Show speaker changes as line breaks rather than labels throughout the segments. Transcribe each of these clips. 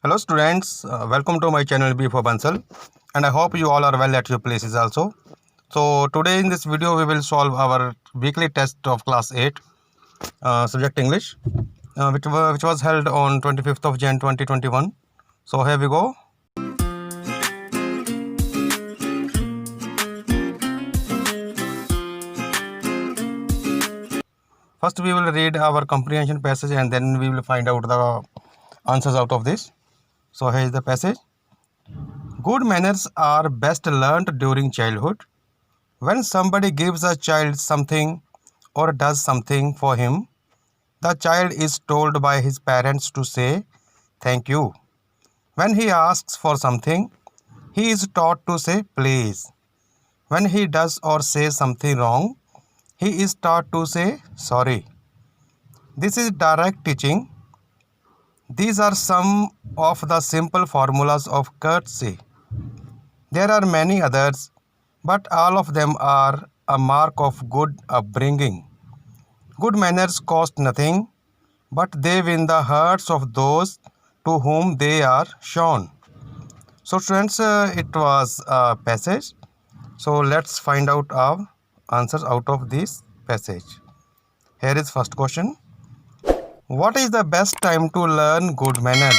Hello students, welcome to my channel B for Bansal, and I hope you all are well at your places also. So today in this video we will solve our weekly test of class 8 subject English, which was held on 25th of Jan 2021. So here we go. First we will read our comprehension passage and then we will find out the answers out of this. So here is the passage. Good manners are best learnt during childhood. When somebody gives a child something or does something for him, the child is told by his parents to say thank you. When he asks for something, he is taught to say please. When he does or says something wrong, he is taught to say sorry. This is direct teaching. These are some of the simple formulas of courtesy. There are many others, but all of them are a mark of good upbringing. Good manners cost nothing, but they win the hearts of those to whom they are shown. So students, it was a passage. So let's find out our answers out of this passage. Here is first question. What is the best time to learn good manners?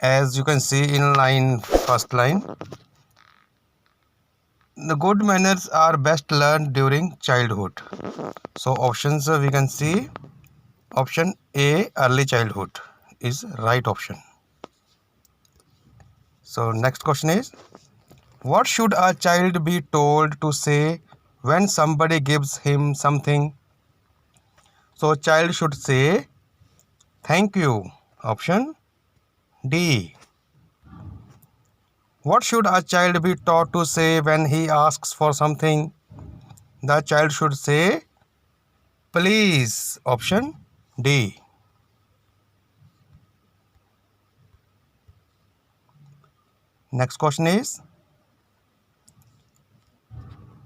As you can see in first line, the good manners are best learned during childhood. So options we can see. Option A, early childhood, is right option. So next question is, what should a child be told to say when somebody gives him something? So child should say thank you. Option D. What should a child be taught to say when he asks for something? The child should say please. Option D. Next question is,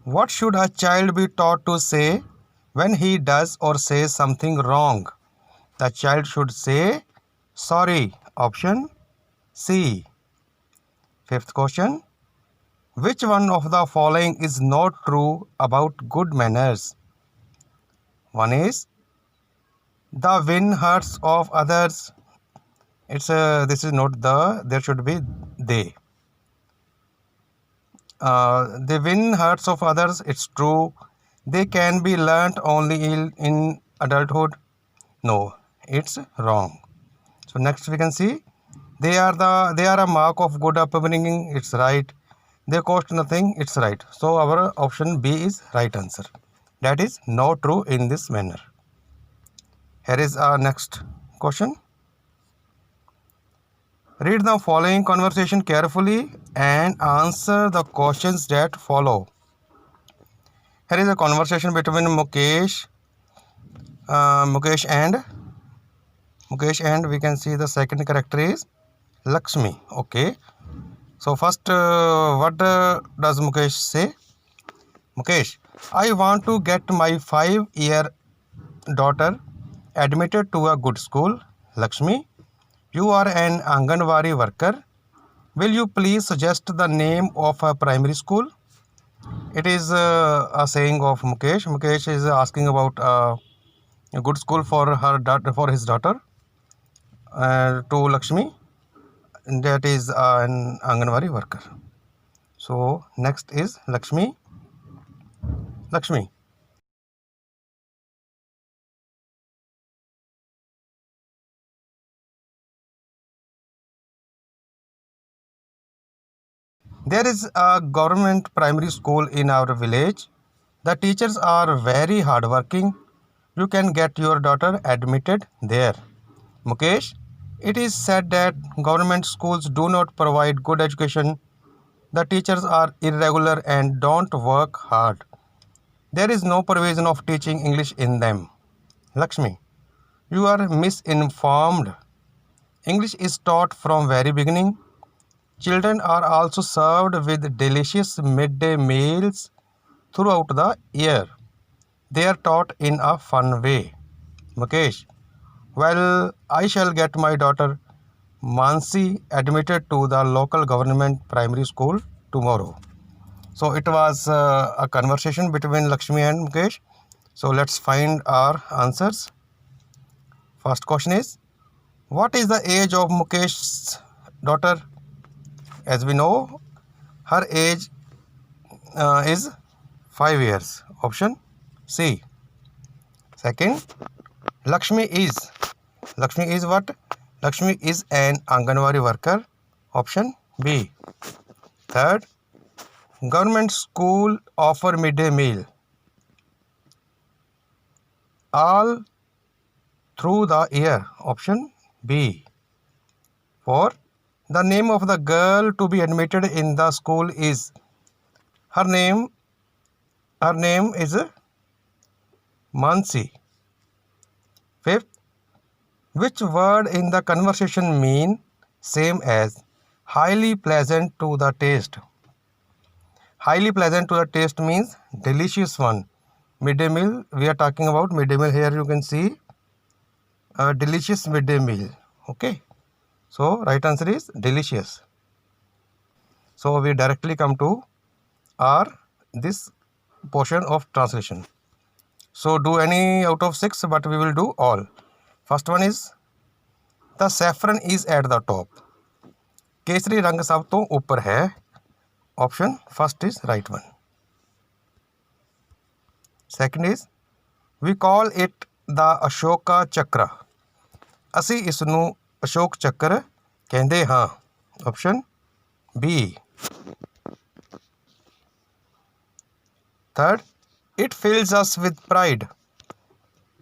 what should a child be taught to say when he does or says something wrong? The child should say sorry. Option C. Fifth question. Which one of the following is not true about good manners? One is, the win hearts of others. This is not the, there should be they. They win hearts of others. It's true. They can be learnt only in adulthood. No, it's wrong. So next we can see, they are a mark of good upbringing. It's right. They cost nothing. It's right. So our option B is right answer. That is not true in this manner. Here is our next question. Read the following conversation carefully and answer the questions that follow. Here is a conversation between Mukesh and we can see the second character is Lakshmi. Okay. So first, what does Mukesh say? Mukesh, I want to get my 5-year daughter admitted to a good school. Lakshmi, you are an Anganwadi worker. Will you please suggest the name of a primary school? It is a saying of Mukesh. Mukesh is asking about a good school for his daughter to Lakshmi. That is an Anganwadi worker. So next is Lakshmi. Lakshmi, there is a government primary school in our village. The teachers are very hardworking. You can get your daughter admitted there. Mukesh, it is said that government schools do not provide good education. The teachers are irregular and don't work hard. There is no provision of teaching English in them. Lakshmi, you are misinformed. English is taught from very beginning. Children are also served with delicious midday meals throughout the year. They are taught in a fun way. Mukesh, well, I shall get my daughter Mansi admitted to the local government primary school tomorrow. So it was a conversation between Lakshmi and Mukesh. So let's find our answers. First question is, what is the age of Mukesh's daughter? As we know, her age is 5 years. Option C. Second, Lakshmi is what? Lakshmi is an Anganwadi worker. Option B. Third, government school offer midday meal all through the year. Option B. Four, the name of the girl to be admitted in the school is, her name is Mansi. Fifth, which word in the conversation mean same as highly pleasant to the taste? Highly pleasant to the taste means delicious one. Midday meal, we are talking about midday meal. Here you can see a delicious midday meal. Okay, so right answer is delicious. So we directly come to our this portion of translation. So do any out of 6, but we will do all. First one is, the saffron is at the top. Kesari रंग सब तो ऊपर है. Option first is right one. Second is, we call it the Ashoka Chakra. ਅਸੀਂ ਇਸ ਨੂੰ ਅਸ਼ੋਕ ਚੱਕਰ ਕਹਿੰਦੇ ਹਾਂ. Option B. Third, it fills us with pride.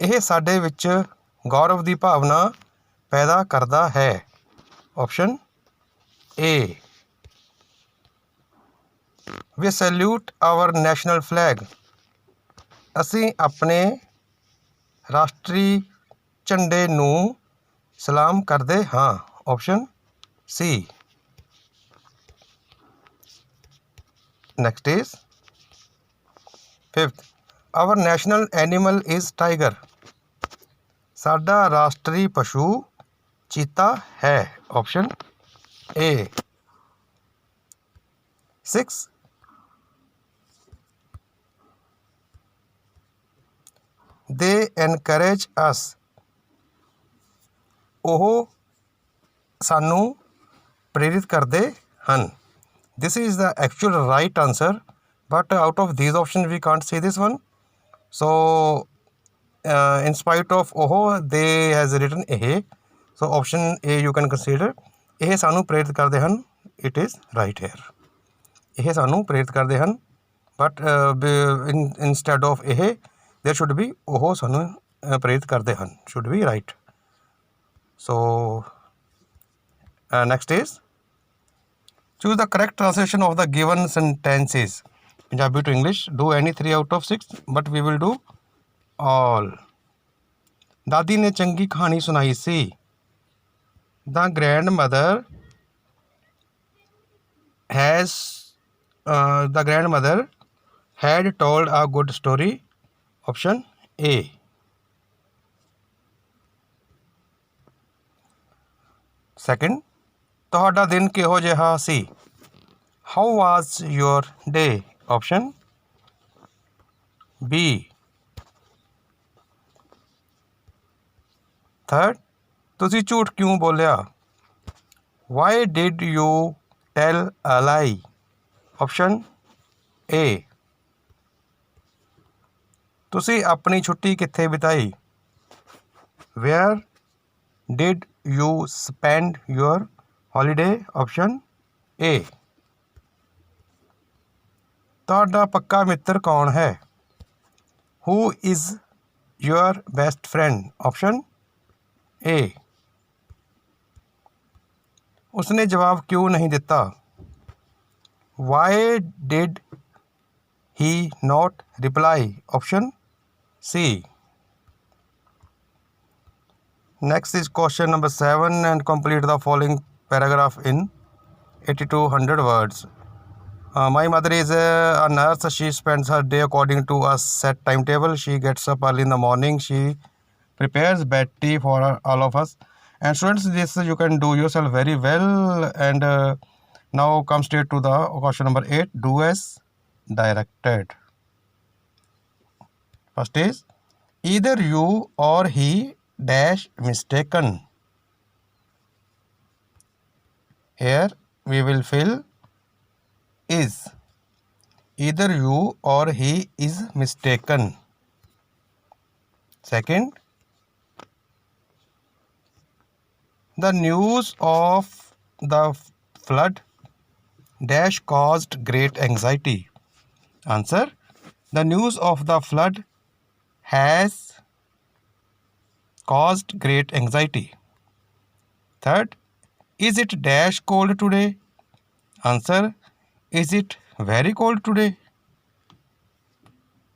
ਇਹ ਸਾਡੇ ਵਿੱਚ ਗੌਰਵ ਦੀ ਭਾਵਨਾ ਪੈਦਾ ਕਰਦਾ ਹੈ. Option A. We salute our national flag. ਅਸੀਂ ਆਪਣੇ ਰਾਸ਼ਟਰੀ ਝੰਡੇ ਨੂੰ ਸਲਾਮ ਕਰਦੇ ਹਾਂ. Option C. Next is fifth, our national animal is tiger. ਸਾਡਾ ਰਾਸ਼ਟਰੀ ਪਸ਼ੂ ਚੀਤਾ ਹੈ. Option A. 6, they encourage us. ਉਹ ਸਾਨੂੰ ਪ੍ਰੇਰਿਤ ਕਰਦੇ ਹਨ. This is the actual right answer, but out of these options we can't say this one. So in spite of they has written A. So option A you can consider. ਇਹ ਸਾਨੂੰ ਪ੍ਰੇਰਿਤ ਕਰਦੇ ਹਨ. It is right here. ਇਹ ਸਾਨੂੰ ਪ੍ਰੇਰਿਤ ਕਰਦੇ ਹਨ, but instead of ਇਹ there should be ਉਹ ਸਾਨੂੰ ਪ੍ਰੇਰਿਤ ਕਰਦੇ ਹਨ. Should be right. So next is, choose the correct translation of the given sentences. Punjabi to English. Do any 3 out of 6, but we will do all. ਦਾਦੀ ਨੇ ਚੰਗੀ ਕਹਾਣੀ ਸੁਣਾਈ ਸੀ. The grandmother had told a good story. Option A. Second, ਤੁਹਾਡਾ ਦਿਨ ਕਿਹੋ ਜਿਹਾ ਸੀ? How was your day? Option B. Third, ਤੁਸੀਂ ਝੂਠ ਕਿਉਂ ਬੋਲਿਆ? Why did you tell a lie? Option A. ਤੁਸੀਂ ਆਪਣੀ ਛੁੱਟੀ ਕਿੱਥੇ ਬਿਤਾਈ? Where did you spend your holiday? Option A. ਤੁਹਾਡਾ ਪੱਕਾ ਮਿੱਤਰ ਕੌਣ ਹੈ? Who is your best friend? Option A. ਉਸਨੇ ਜਵਾਬ ਕਿਉਂ ਨਹੀਂ ਦਿੱਤਾ? Why did he not reply? Option C. Next is question number 7, and complete the following paragraph in 80 to 100 words. My mother is a nurse. She spends her day according to a set timetable. She gets up early in the morning. She prepares bed tea for all of us And students, this you can do yourself very well. And now come straight to the question number 8. Do as directed. First is, either you or he dash mistaken. Here we will fill is. Either you or he is mistaken. Second, the news of the flood dash caused great anxiety. Answer, the news of the flood has caused great anxiety. Third, is it dash cold today? Answer, is it very cold today?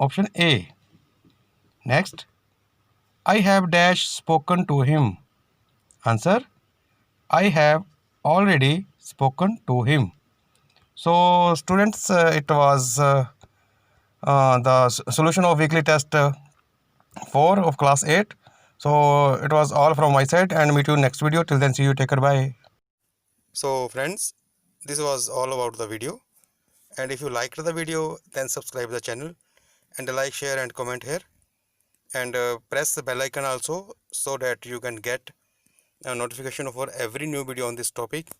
Option A. Next, I have dash spoken to him. Answer, I have already spoken to him. So students, it was the solution of weekly test 4 of class 8. So it was all from my side, and meet you next video. Till then, see you, take care, bye. So friends, this was all about the video, and if you liked the video, then subscribe the channel and like, share and comment here, and press the bell icon also, so that you can get a notification for every new video on this topic.